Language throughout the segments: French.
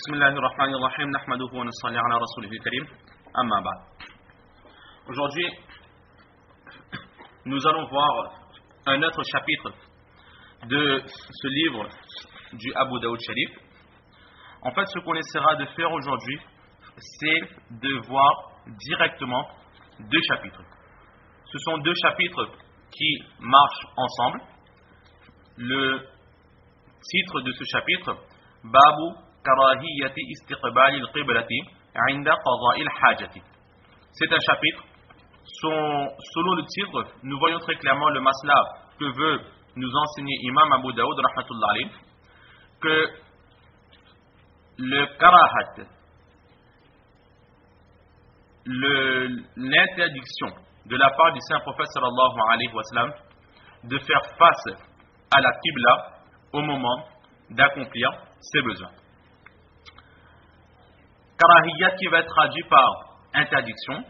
Bismillahirrahmanirrahim, nahmaduhu wa nusalli ala rasulihil karim, amma ba'd. Aujourd'hui, nous allons voir un autre chapitre de ce livre du Abu Daoud Sharif. En fait, ce qu'on essaiera de faire aujourd'hui, c'est de voir directement deux chapitres. Ce sont deux chapitres qui marchent ensemble. Le titre de ce chapitre, Babu Karahiyati istiqbali al-qiblati 'inda qada'i al-hajati. C'est un chapitre. Selon le titre, nous voyons très clairement le masla que veut nous enseigner Imam Abu Daoud rahmatullah alayh, que le karahat, l'interdiction de la part du Saint-Prophète sallallahu alayhi wa sallam de faire face à la qibla au moment d'accomplir ses besoins. Karahiyat qui va être traduit par interdiction.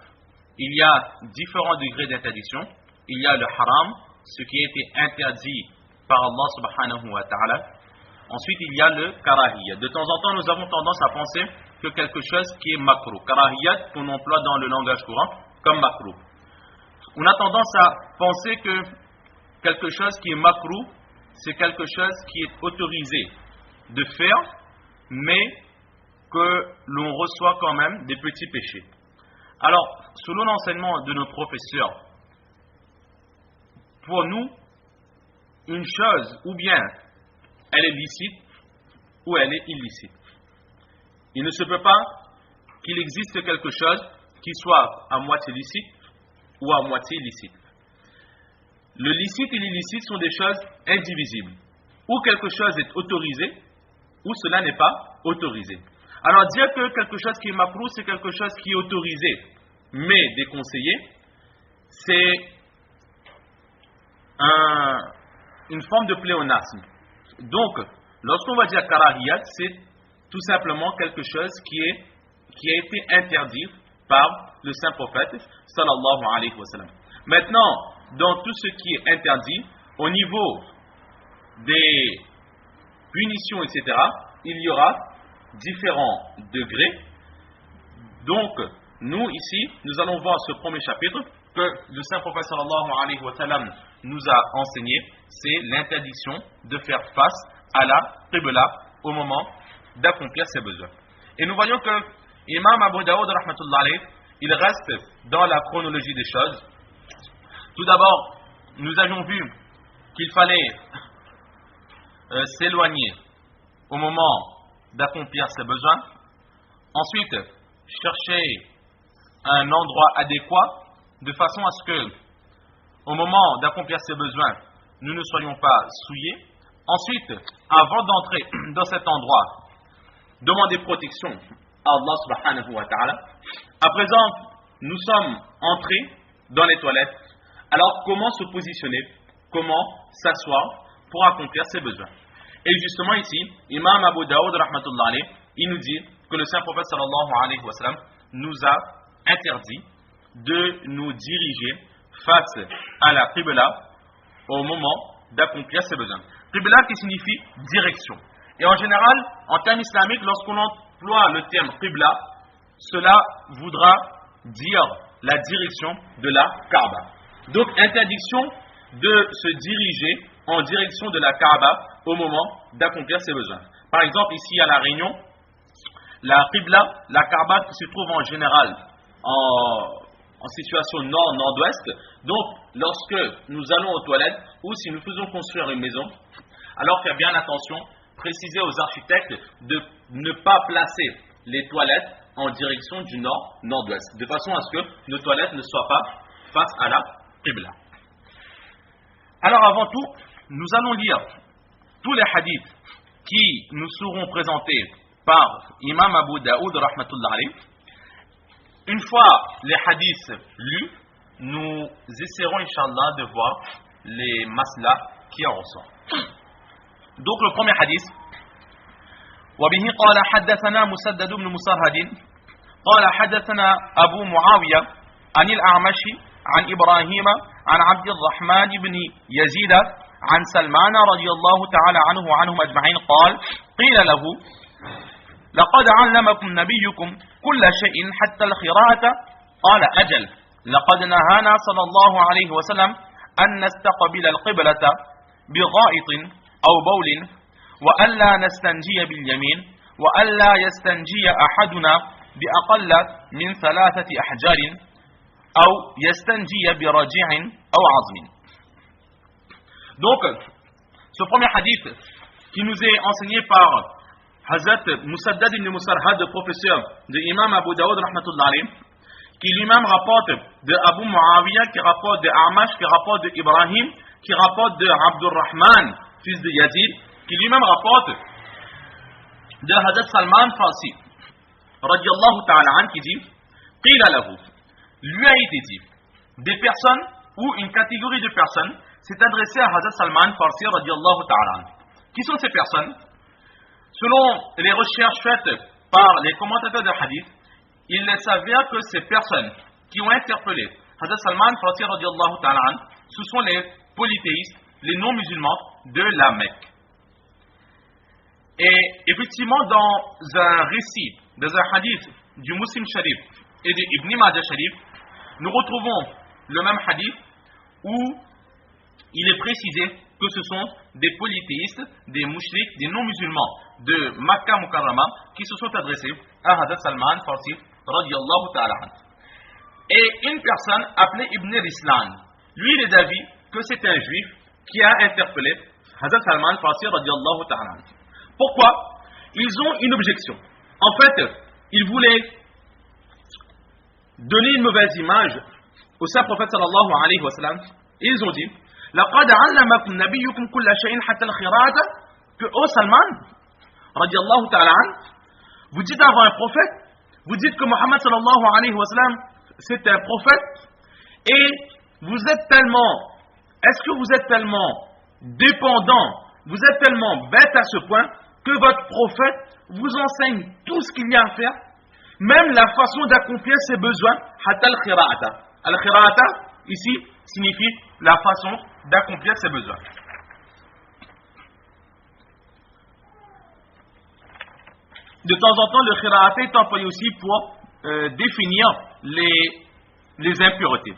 Il y a différents degrés d'interdiction. Il y a le haram, ce qui a été interdit par Allah subhanahu wa ta'ala. Ensuite, il y a le karahiyat. De temps en temps, nous avons tendance à penser que quelque chose qui est makruh. Karahiyat qu'on emploie dans le langage courant comme makruh. On a tendance à penser que quelque chose qui est makruh, c'est quelque chose qui est autorisé de faire, mais que l'on reçoit quand même des petits péchés. Alors, selon l'enseignement de nos professeurs, pour nous, une chose, ou bien elle est licite, ou elle est illicite. Il ne se peut pas qu'il existe quelque chose qui soit à moitié licite ou à moitié illicite. Le licite et l'illicite sont des choses indivisibles. Ou quelque chose est autorisé, ou cela n'est pas autorisé. Alors dire que quelque chose qui est makruh, c'est quelque chose qui est autorisé, mais déconseillé, c'est une forme de pléonasme. Donc, lorsqu'on va dire karahiyat, c'est tout simplement quelque chose qui a été interdit par le Saint-Prophète sallallahu alayhi wa sallam. Maintenant, dans tout ce qui est interdit, au niveau des punitions, etc., il y aura différents degrés. Donc, nous ici, nous allons voir ce premier chapitre que le Saint-Prophète sallallahu alayhi wa sallam nous a enseigné, c'est l'interdiction de faire face à la qibla au moment d'accomplir ses besoins. Et nous voyons que Imam Abu Daoud rahmatullah alayh, il reste dans la chronologie des choses. Tout d'abord, nous avions vu qu'il fallait s'éloigner au moment d'accomplir ses besoins. Ensuite, chercher un endroit adéquat de façon à ce que, au moment d'accomplir ses besoins, nous ne soyons pas souillés. Ensuite, avant d'entrer dans cet endroit, demander protection à Allah subhanahu wa ta'ala. À présent, nous sommes entrés dans les toilettes. Alors, comment se positionner? Comment s'asseoir pour accomplir ses besoins? Et justement ici, Imam Abu Daoud rahmatullah alayh, il nous dit que le Saint-Prophète sallallahu alayhi wa sallam nous a interdit de nous diriger face à la qibla au moment d'accomplir ses besoins. Qibla qui signifie direction. Et en général, en termes islamiques, lorsqu'on emploie le terme qibla, cela voudra dire la direction de la Kaaba. Donc, interdiction de se diriger en direction de la Kaaba au moment d'accomplir ses besoins. Par exemple, ici à La Réunion, la Qibla, la Kaaba qui se trouve en général en situation nord-nord-ouest. Donc, lorsque nous allons aux toilettes ou si nous faisons construire une maison, alors faire bien attention, préciser aux architectes de ne pas placer les toilettes en direction du nord-nord-ouest, de façon à ce que nos toilettes ne soient pas face à la Qibla. Alors avant tout, nous allons lire tous les hadiths qui nous seront présentés par Imam Abu Daoud rahmatullah alayh. Une fois les hadiths lus, nous essaierons Inch'Allah de voir les maslas qui en ressortent. Donc le premier hadith, وبه قال حدثنا مسدد بن مسرهد قال حدثنا أبو معاوية عن الأعمش عن إبراهيم عن عبد الرحمن بن يزيد عن سلمان رضي الله تعالى عنه وعنهم أجمعين قال قيل له لقد علمكم نبيكم كل شيء حتى القراءة قال أجل لقد نهانا صلى الله عليه وسلم أن نستقبل القبلة بغائط أو بول وألا نستنجي باليمين وألا يستنجي أحدنا بأقل من 3 أحجار أو يستنجي برجع أو عظم. Donc, ce premier hadith qui nous est enseigné par Hazrat Musaddad ibn Musarhad, le professeur de l'imam Abu Daoud rahmatullah alayh, qui lui-même rapporte de Abu Muawiyah, qui rapporte de Amash, qui rapporte de Ibrahim, qui rapporte de Abdurrahman, fils de Yazid, qui lui-même rapporte de Hazrat Salman Farsi, radiallahu ta'ala an, qui dit, Qila lahu, lui a été dit, des personnes ou une catégorie de personnes s'est adressée à Hazrat Salman Farsi, radiallahu ta'ala an. Qui sont ces personnes? Selon les recherches faites par les commentateurs de hadith, il s'avère que ces personnes qui ont interpellé Hazrat Salman Farsi radiallahu ta'ala an, ce sont les polythéistes, les non-musulmans de la Mecque. Et effectivement, dans un récit, dans un hadith du Muslim Sharif et de Ibn Majah Sharif, nous retrouvons le même hadith où il est précisé que ce sont des polythéistes, des mouchriks, des non-musulmans de Makkah Mukarrama qui se sont adressés à Hazrat Salman Farsi radiallahu ta'ala an. Et une personne appelée Ibn Rislan, lui il est d'avis que c'est un juif qui a interpellé Hazrat Salman Farsi radiallahu ta'ala an. Pourquoi? Ils ont une objection. En fait, ils voulaient donner une mauvaise image au saint prophète sallallahu alayhi wa sallam. Et ils ont dit لقد علمكم نبيكم كل شيء حتى القراءة, que ô Salman radiallahu ta'ala an, vous dites avant un prophète, vous dites que Mohammed sallallahu alayhi wa sallam c'est un prophète, et vous êtes tellement, est-ce que vous êtes tellement dépendant, vous êtes tellement bête à ce point que votre prophète vous enseigne tout ce qu'il y a à faire, même la façon d'accomplir ses besoins, hatta al-khira'ata. Al-khira'ata, ici, signifie la façon d'accomplir ses besoins. De temps en temps, le khira'ata est employé aussi pour définir les impuretés.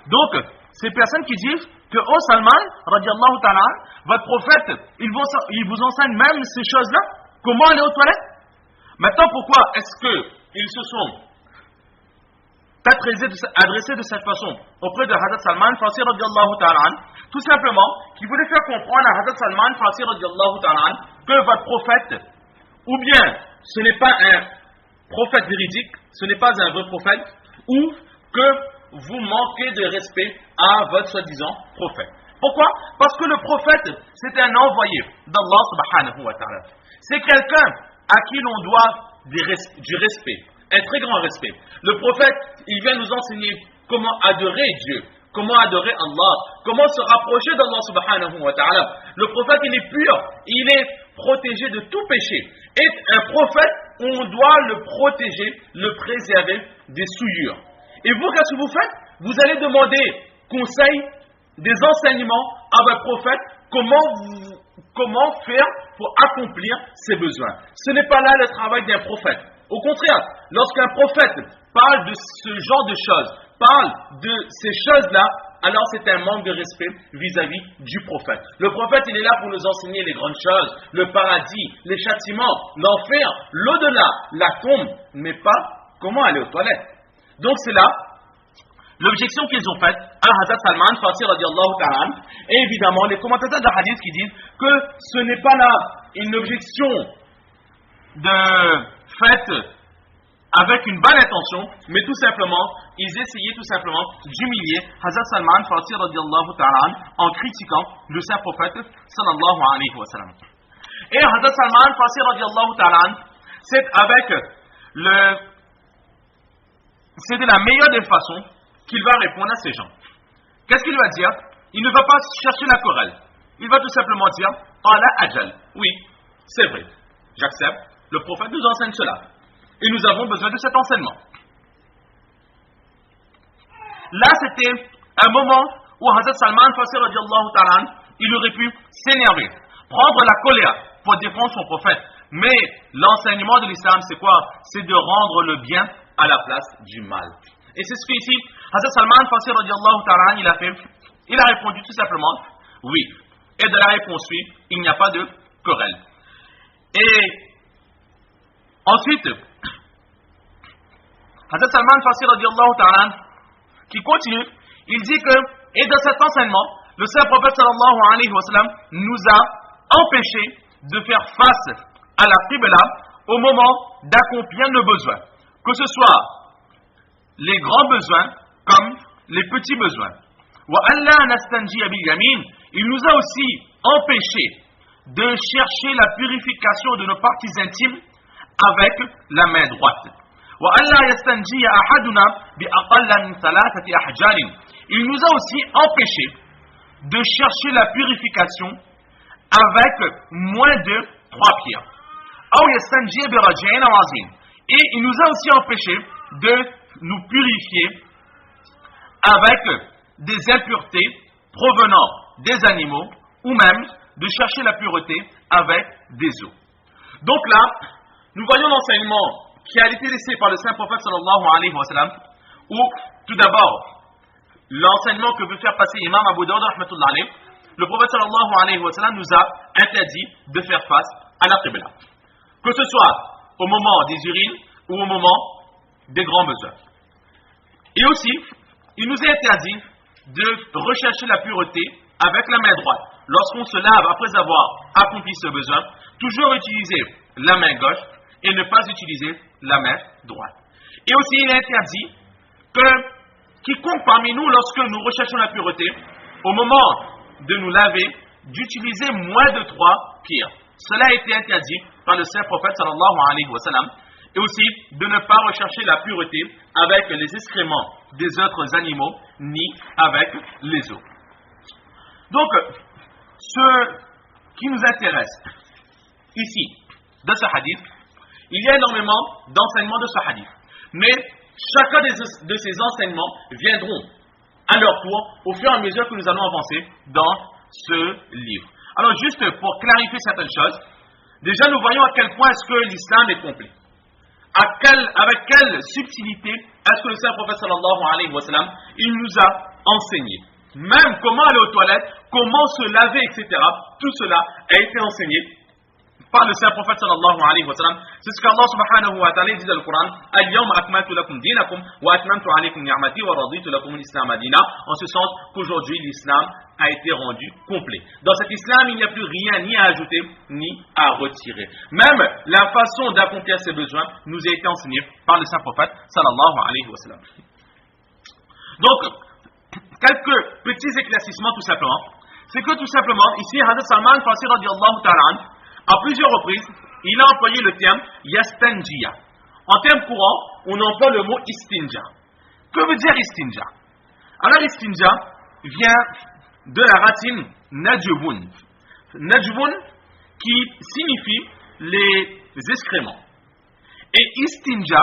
Donc, ces personnes qui disent que, oh Salman, radiallahu ta'ala, votre prophète, il vous enseigne même ces choses-là, comment aller aux toilettes. Maintenant, pourquoi est-ce qu'ils se sont adressés de cette façon auprès de Hazrat Salman Farsi radiallahu ta'ala, tout simplement qu'ils voulaient faire comprendre à Hazrat Salman Farsi radiallahu ta'ala que votre prophète, ou bien ce n'est pas un prophète véridique, ce n'est pas un vrai prophète, ou que vous manquez de respect à votre soi-disant prophète. Pourquoi? Parce que le prophète, c'est un envoyé d'Allah subhanahu wa ta'ala. C'est quelqu'un à qui l'on doit du respect, un très grand respect. Le prophète, il vient nous enseigner comment adorer Dieu, comment adorer Allah, comment se rapprocher d'Allah subhanahu wa ta'ala. Le prophète, il est pur, il est protégé de tout péché. Et un prophète, on doit le protéger, le préserver des souillures. Et vous, qu'est-ce que vous faites? Vous allez demander conseil, des enseignements à votre prophète, comment faire pour accomplir ses besoins. Ce n'est pas là le travail d'un prophète. Au contraire, lorsqu'un prophète parle de ce genre de choses, parle de ces choses-là, alors c'est un manque de respect vis-à-vis du prophète. Le prophète, il est là pour nous enseigner les grandes choses, le paradis, les châtiments, l'enfer, l'au-delà, la tombe, mais pas comment aller aux toilettes. Donc c'est là l'objection qu'ils ont faite à Hazrat Salman Farsi radiallahu ta'ala, et évidemment les commentateurs de hadith qui disent que ce n'est pas là une objection faite avec une bonne intention, mais tout simplement, ils essayaient tout simplement d'humilier Hazrat Salman Farsi radiallahu ta'ala en critiquant le saint prophète sallallahu alayhi wa sallam. Et Hazrat Salman Farsi radiallahu ta'ala, c'est de la meilleure des façons qu'il va répondre à ces gens. Qu'est-ce qu'il va dire? Il ne va pas chercher la querelle. Il va tout simplement dire Allah ajal. Oui, c'est vrai. J'accepte. Le prophète nous enseigne cela. Et nous avons besoin de cet enseignement. Là, c'était un moment où Hazrat Salman Farsi radiallahu ta'ala, il aurait pu s'énerver, prendre la colère pour défendre son prophète. Mais l'enseignement de l'islam, c'est quoi? C'est de rendre le bien à la place du mal. Et c'est ce que ici, Hazrat Salman Farsi radiallahu ta'ala, il a fait. Il a répondu tout simplement, oui. Et de la réponse oui, il n'y a pas de querelle. Et ensuite, Hazrat Salman Farsi radiallahu ta'ala, qui continue, il dit que, et dans cet enseignement, le saint prophète sallallahu alayhi wa sallam nous a empêché de faire face à la qibla au moment d'accomplir nos besoins, que ce soit les grands besoins comme les petits besoins. Il nous a aussi empêché de chercher la purification de nos parties intimes avec la main droite. Il nous a aussi empêché de chercher la purification avec moins de 3 pierres. Et il nous a aussi empêché de nous purifier avec des impuretés provenant des animaux ou même de chercher la pureté avec des eaux. Donc là, nous voyons l'enseignement qui a été laissé par le saint prophète sallallahu alayhi wa sallam, où tout d'abord, l'enseignement que veut faire passer Imam Abu Dawud rahmatullah alayhi, le prophète sallallahu alayhi wa sallam nous a interdit de faire face à la qibla, que ce soit au moment des urines ou au moment des grands besoins. Et aussi, il nous est interdit de rechercher la pureté avec la main droite. Lorsqu'on se lave après avoir accompli ce besoin, toujours utiliser la main gauche et ne pas utiliser la main droite. Et aussi, il est interdit que quiconque parmi nous, lorsque nous recherchons la pureté, au moment de nous laver, d'utiliser moins de 3 pierres. Cela a été interdit par le saint prophète sallallahu alayhi wa sallam. Et aussi de ne pas rechercher la pureté avec les excréments des autres animaux, ni avec les eaux. Donc, ce qui nous intéresse ici, de ce hadith, il y a énormément d'enseignements de ce hadith. Mais chacun de ces enseignements viendront à leur tour au fur et à mesure que nous allons avancer dans ce livre. Alors, juste pour clarifier certaines choses, déjà nous voyons à quel point est-ce que l'islam est complet. Avec quelle subtilité est-ce que le saint prophète sallallahu alayhi wa sallam, il nous a enseigné. Même comment aller aux toilettes, comment se laver, etc. Tout cela a été enseigné par le saint prophète sallallahu alayhi wa sallam. C'est ce qu'Allah subhanahu wa ta'ala dit dans le Coran: Al-yawma akmaltu lakum dinakum wa atmamtu alaykum ni'mati wa raditu lakum al-islam adina. En ce sens qu'aujourd'hui l'islam a été rendu complet. Dans cet islam, il n'y a plus rien ni à ajouter ni à retirer. Même la façon d'accomplir ses besoins nous a été enseignée par le saint prophète sallallahu alayhi wa sallam. Donc, quelques petits éclaircissements tout simplement. C'est que tout simplement, ici, Hazrat Salman Farsi radiallahu ta'ala, à plusieurs reprises, il a employé le terme yastanjiya. En termes courants, on emploie le mot istinja. Que veut dire istinja? Alors, istinja vient de la racine najvun. Najvun qui signifie les excréments. Et istinja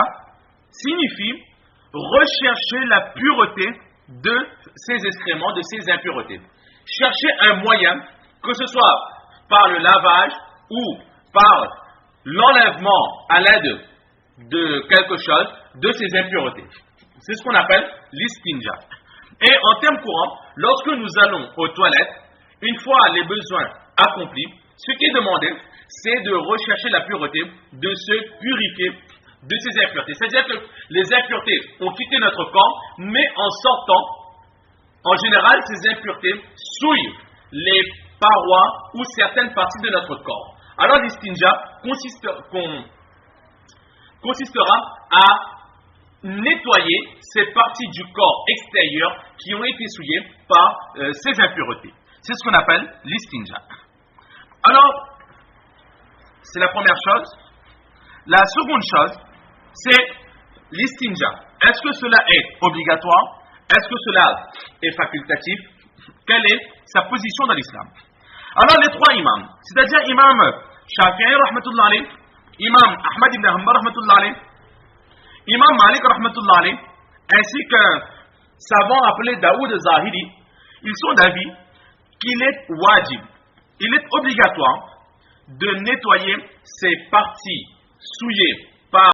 signifie rechercher la pureté de ces excréments, de ces impuretés. Chercher un moyen, que ce soit par le lavage ou par l'enlèvement à l'aide de quelque chose de ces impuretés. C'est ce qu'on appelle l'istinja. Et en termes courants, lorsque nous allons aux toilettes, une fois les besoins accomplis, ce qui est demandé, c'est de rechercher la pureté, de se purifier de ces impuretés. C'est-à-dire que les impuretés ont quitté notre corps, mais en sortant, en général, ces impuretés souillent les parois ou certaines parties de notre corps. Alors l'istinja consistera à nettoyer ces parties du corps extérieur qui ont été souillées par ces impuretés. C'est ce qu'on appelle l'istinja. Alors, c'est la première chose. La seconde chose, c'est l'istinja. Est-ce que cela est obligatoire? Est-ce que cela est facultatif? Quelle est sa position dans l'islam? Alors, les 3 imams, c'est-à-dire imam Shafi'i rahmatullah alayh, imam Ahmad ibn Hanbal rahmatullah alayh, imam Malik rahmatullah alayh, ainsi qu'un savant appelé Daoud Zahiri, ils sont d'avis qu'il est wajib, il est obligatoire de nettoyer ces parties souillées